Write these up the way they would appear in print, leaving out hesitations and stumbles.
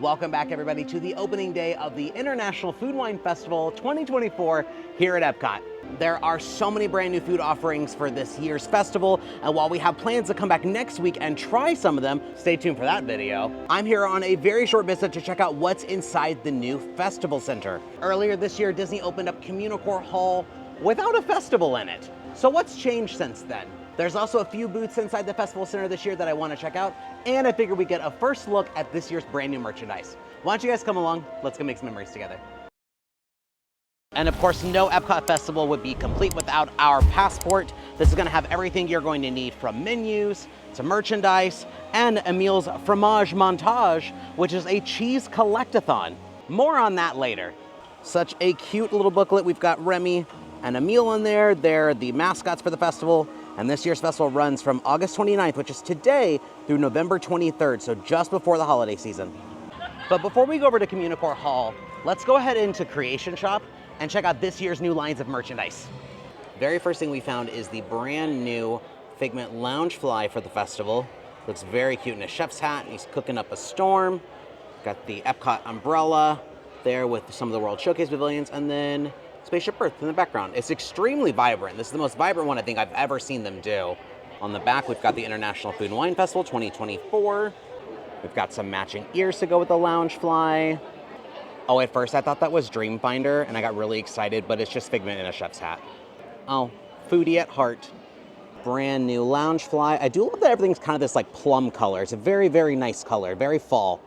Welcome back, everybody, to the opening day of the International Food Wine Festival 2024 here at EPCOT. There are so many brand new food offerings for this year's festival, and while we have plans to come back next week and try some of them, stay tuned for that video. I'm here on a very short visit to check out what's inside the new festival center. Earlier this year, Disney opened up Communicore Hall without a festival in it. So what's changed since then? There's also a few booths inside the festival center this year that I want to check out, and I figured we'd get a first look at this year's brand new merchandise. Why don't you guys come along? Let's go make some memories together. And of course, no Epcot festival would be complete without our passport. This is going to have everything you're going to need, from menus to merchandise and Emil's fromage montage, which is a cheese collectathon. More on that later. Such a cute little booklet. We've got Remy and Emil in there. They're the mascots for the festival. And this year's festival runs from August 29th, which is today, through November 23rd, so just before the holiday season. But before we go over to Communicore Hall, let's go ahead into Creation Shop and check out this year's new lines of merchandise. Very first thing we found is the brand new Figment Loungefly for the festival. Looks very cute in a chef's hat, and he's cooking up a storm. Got the Epcot umbrella there with some of the World Showcase pavilions, and then Spaceship Earth in the background. It's extremely vibrant. This is the most vibrant one I think I've ever seen them do. On the back, we've got the International Food and Wine Festival 2024. We've got some matching ears to go with the Loungefly. Oh, at first I thought that was Dreamfinder, and I got really excited, but it's just Figment in a chef's hat. Oh, foodie at heart. Brand new Loungefly. I do love that everything's kind of this like plum color. It's a very, very nice color, very fall.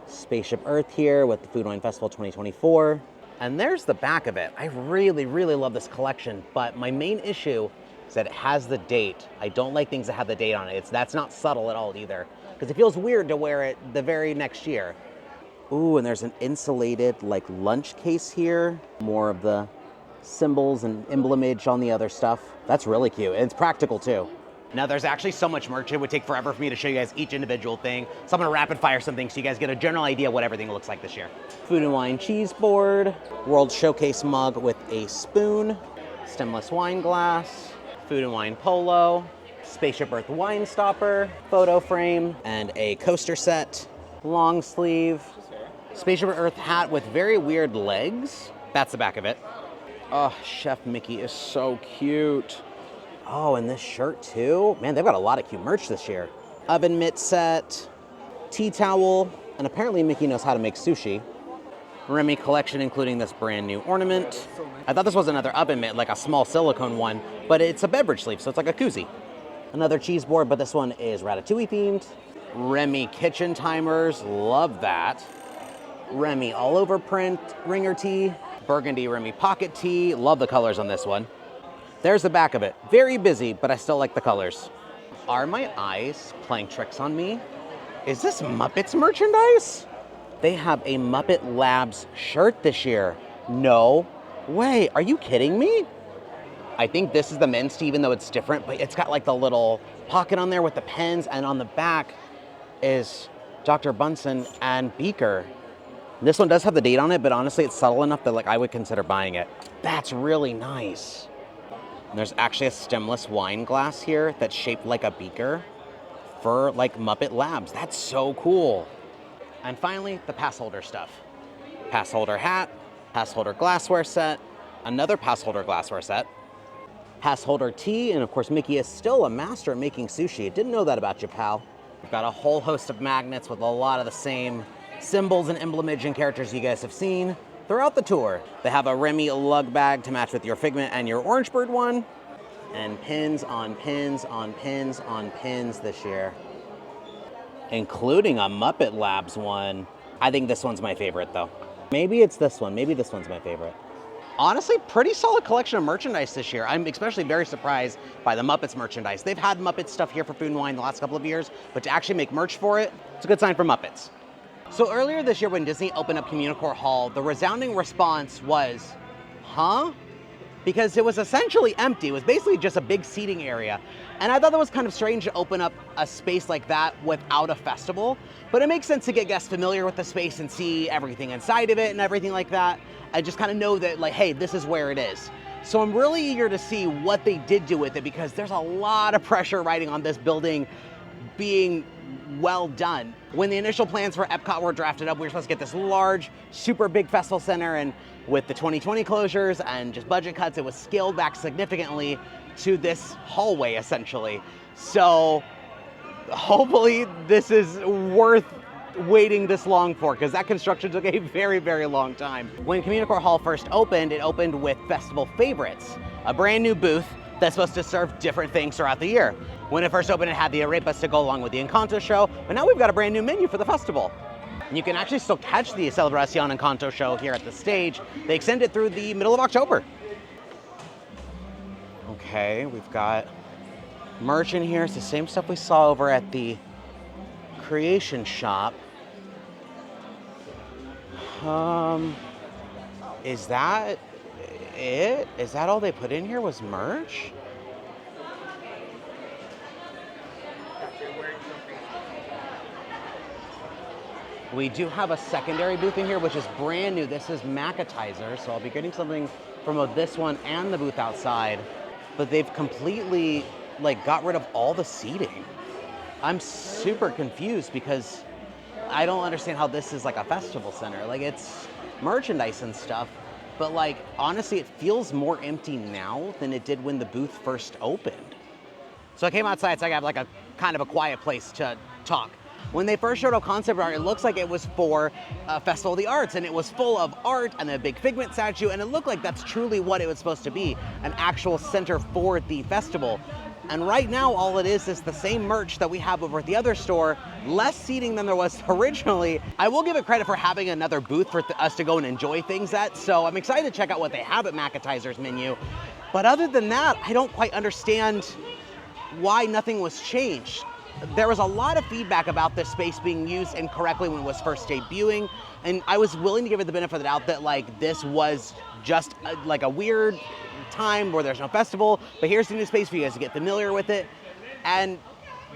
Spaceship Earth here with the Food and Wine Festival 2024. And there's the back of it. I really, really love this collection, but my main issue is that it has the date. I don't like things that have the date on it. That's not subtle at all either, because it feels weird to wear it the very next year. Ooh, and there's an insulated like lunch case here. More of the symbols and emblemage on the other stuff. That's really cute, and it's practical too. Now, there's actually so much merch, it would take forever for me to show you guys each individual thing. So I'm gonna rapid fire some things so you guys get a general idea what everything looks like this year. Food and Wine cheese board, World Showcase mug with a spoon, stemless wine glass, Food and Wine polo, Spaceship Earth wine stopper, photo frame, and a coaster set, long sleeve, Spaceship Earth hat with very weird legs. That's the back of it. Oh, Chef Mickey is so cute. Oh, and this shirt too. Man, they've got a lot of cute merch this year. Oven mitt set, tea towel, and apparently Mickey knows how to make sushi. Remy collection, including this brand new ornament. I thought this was another oven mitt, like a small silicone one, but it's a beverage sleeve, so it's like a koozie. Another cheese board, but this one is Ratatouille themed. Remy kitchen timers, love that. Remy all over print ringer tee. Burgundy Remy pocket tee, love the colors on this one. There's the back of it. Very busy, but I still like the colors. Are my eyes playing tricks on me? Is this Muppets merchandise? They have a Muppet Labs shirt this year. No way, are you kidding me? I think this is the men's tee, even though it's different, but it's got like the little pocket on there with the pens, and on the back is Dr. Bunsen and Beaker. This one does have the date on it, but honestly, it's subtle enough that like I would consider buying it. That's really nice. And there's actually a stemless wine glass here that's shaped like a beaker for like Muppet Labs. That's so cool. And finally, the pass holder stuff. Pass holder hat, pass holder glassware set, another pass holder glassware set, pass holder tea, and of course Mickey is still a master at making sushi. Didn't know that about you, pal. We've got a whole host of magnets with a lot of the same symbols and emblemage and characters you guys have seen throughout the tour. They have a Remy lug bag to match with your Figment and your Orange Bird one. And pins on pins on pins on pins this year. Including a Muppet Labs one. I think this one's my favorite though. Maybe it's this one. Maybe this one's my favorite. Honestly, pretty solid collection of merchandise this year. I'm especially very surprised by the Muppets merchandise. They've had Muppet stuff here for Food and Wine the last couple of years, but to actually make merch for it, it's a good sign for Muppets. So earlier this year when Disney opened up Communicore Hall, the resounding response was, huh? Because it was essentially empty. It was basically just a big seating area. And I thought that was kind of strange to open up a space like that without a festival, but it makes sense to get guests familiar with the space and see everything inside of it and everything like that. I just kind of know that like, hey, this is where it is. So I'm really eager to see what they did do with it, because there's a lot of pressure riding on this building being well done. When the initial plans for EPCOT were drafted up, we were supposed to get this large, super big festival center, and with the 2020 closures and just budget cuts, it was scaled back significantly to this hallway, essentially. So hopefully this is worth waiting this long for, because that construction took a very, very long time. When Communicore Hall first opened, it opened with Festival Favorites, a brand new booth that's supposed to serve different things throughout the year. When it first opened, it had the arepas to go along with the Encanto show, but now we've got a brand new menu for the festival. And you can actually still catch the Celebración Encanto show here at the stage. They extend it through the middle of October. Okay, we've got merch in here. It's the same stuff we saw over at the creation shop. Is that it? Is that all they put in here was merch? We do have a secondary booth in here, which is brand new. This is Macatizer, so I'll be getting something from both this one and the booth outside. But they've completely got rid of all the seating. I'm super confused because I don't understand how this is like a festival center. It's merchandise and stuff, but honestly, it feels more empty now than it did when the booth first opened. So I came outside so I have a kind of a quiet place to talk. When they first showed up concept art, it looks like it was for Festival of the Arts, and it was full of art and a big Figment statue, and it looked like that's truly what it was supposed to be, an actual center for the festival. And right now, all it is the same merch that we have over at the other store, less seating than there was originally. I will give it credit for having another booth for us to go and enjoy things at, so I'm excited to check out what they have at Macatizer's menu. But other than that, I don't quite understand why nothing was changed. There was a lot of feedback about this space being used incorrectly when it was first debuting, and I was willing to give it the benefit of the doubt that this was just a weird time where there's no festival, but here's the new space for you guys to get familiar with it, and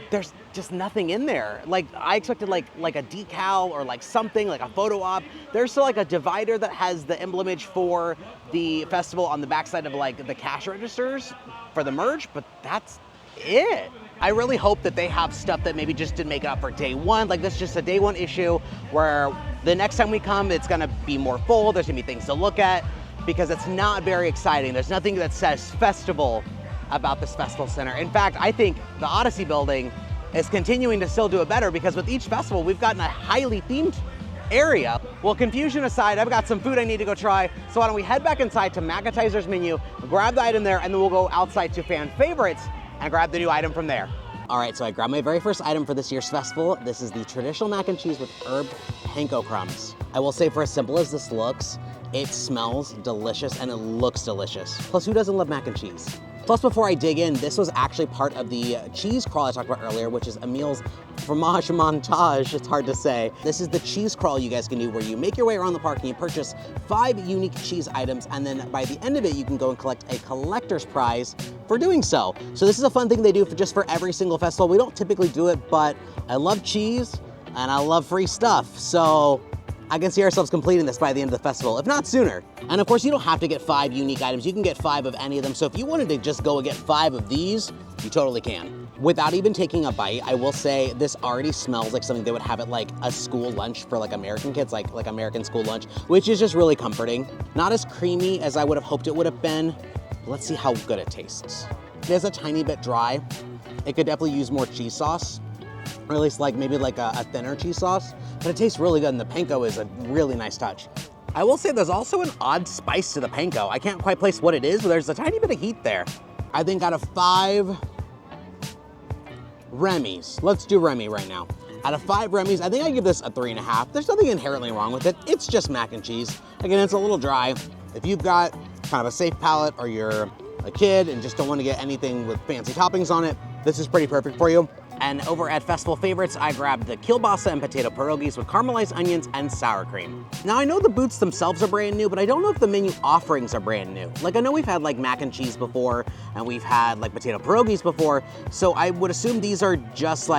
there's just nothing in there. I expected like a decal or something, a photo op. There's still a divider that has the emblem image for the festival on the backside of the cash registers for the merch, but that's it. I really hope that they have stuff that maybe just didn't make it up for day one. This is just a day one issue where the next time we come, it's gonna be more full. There's gonna be things to look at because it's not very exciting. There's nothing that says festival about this festival center. In fact, I think the Odyssey building is continuing to still do it better because with each festival, we've gotten a highly themed area. Well, confusion aside, I've got some food I need to go try. So why don't we head back inside to Macatizer's menu, grab the item there, and then we'll go outside to Fan Favorites and grab the new item from there. All right, so I grabbed my very first item for this year's festival. This is the traditional mac and cheese with herb panko crumbs. I will say, for as simple as this looks, it smells delicious and it looks delicious. Plus, who doesn't love mac and cheese? Plus, before I dig in, this was actually part of the cheese crawl I talked about earlier, which is Emil's fromage montage. It's hard to say. This is the cheese crawl you guys can do where you make your way around the park and you purchase 5 unique cheese items, and then by the end of it, you can go and collect a collector's prize for doing so. So this is a fun thing they do just for every single festival. We don't typically do it, but I love cheese and I love free stuff. So I can see ourselves completing this by the end of the festival, if not sooner. And of course, you don't have to get 5 unique items. You can get 5 of any of them. So if you wanted to just go and get 5 of these, you totally can. Without even taking a bite, I will say this already smells like something they would have at a school lunch for American kids, like American school lunch, which is just really comforting. Not as creamy as I would have hoped it would have been. Let's see how good it tastes. It is a tiny bit dry. It could definitely use more cheese sauce, or at least maybe a thinner cheese sauce, but it tastes really good, and the panko is a really nice touch. I will say there's also an odd spice to the panko. I can't quite place what it is, but there's a tiny bit of heat there. I think out of 5 Remy's, let's do Remy right now. Out of 5 Remy's, I think I give this a 3.5. There's nothing inherently wrong with it. It's just mac and cheese. Again, it's a little dry. If you've got kind of a safe palate, or you're a kid and just don't want to get anything with fancy toppings on it, this is pretty perfect for you. And over at Festival Favorites, I grabbed the kielbasa and potato pierogies with caramelized onions and sour cream. Now, I know the booths themselves are brand new, but I don't know if the menu offerings are brand new. I know we've had mac and cheese before, and we've had potato pierogies before, so I would assume these are just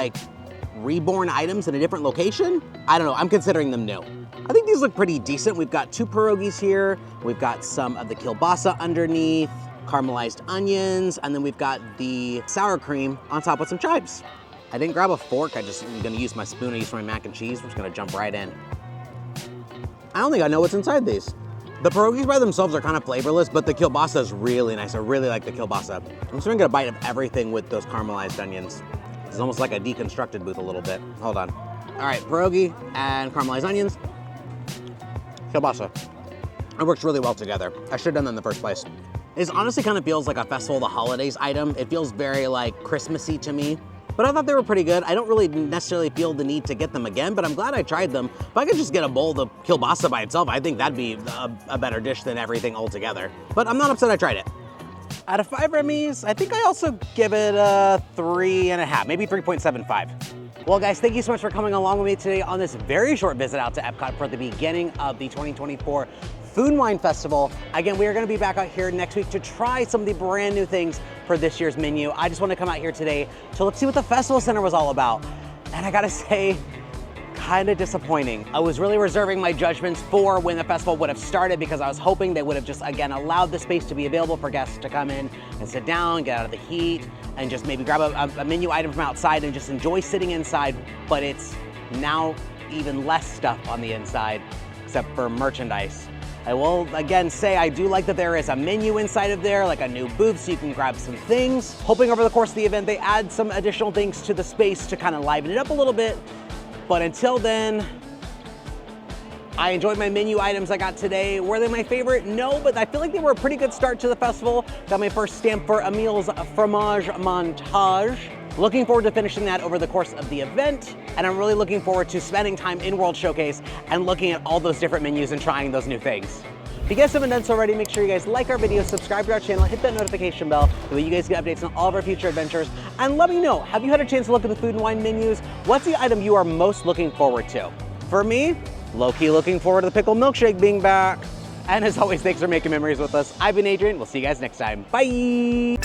reborn items in a different location? I don't know, I'm considering them new. I think these look pretty decent. We've got 2 pierogies here, we've got some of the kielbasa underneath, caramelized onions, and then we've got the sour cream on top with some chives. I didn't grab a fork. I'm gonna use my spoon I used for my mac and cheese. We're just gonna jump right in. I don't think I know what's inside these. The pierogies by themselves are kind of flavorless, but the kielbasa is really nice. I really like the kielbasa. I'm just gonna get a bite of everything with those caramelized onions. It's almost like a deconstructed booth a little bit. Hold on. All right, pierogi and caramelized onions. Kielbasa. It works really well together. I should have done that in the first place. This honestly kind of feels like a Festival of the Holidays item. It feels very like Christmassy to me. But I thought they were pretty good. I don't really necessarily feel the need to get them again, but I'm glad I tried them. If I could just get a bowl of kielbasa by itself, I think that'd be a better dish than everything altogether. But I'm not upset I tried it. Out of 5 Remy's, I think I also give it a 3.5, maybe 3.75. Well guys, thank you so much for coming along with me today on this very short visit out to EPCOT for the beginning of the 2024 Food and Wine Festival. Again, we are gonna be back out here next week to try some of the brand new things for this year's menu. I just wanna come out here today to see what the Festival Center was all about. And I gotta say, kind of disappointing. I was really reserving my judgments for when the festival would have started because I was hoping they would have just, again, allowed the space to be available for guests to come in and sit down, get out of the heat, and just maybe grab a menu item from outside and just enjoy sitting inside. But it's now even less stuff on the inside, except for merchandise. I will again say I do like that there is a menu inside of there, like a new booth so you can grab some things. Hoping over the course of the event they add some additional things to the space to kind of liven it up a little bit. But until then, I enjoyed my menu items I got today. Were they my favorite? No, but I feel like they were a pretty good start to the festival. Got my first stamp for Emil's Fromage Montage. Looking forward to finishing that over the course of the event. And I'm really looking forward to spending time in World Showcase and looking at all those different menus and trying those new things. If you guys haven't done so already, make sure you guys like our videos, subscribe to our channel, hit that notification bell, so that you guys get updates on all of our future adventures. And let me know, have you had a chance to look at the food and wine menus? What's the item you are most looking forward to? For me, low-key looking forward to the pickle milkshake being back. And as always, thanks for making memories with us. I've been Adrian. We'll see you guys next time. Bye.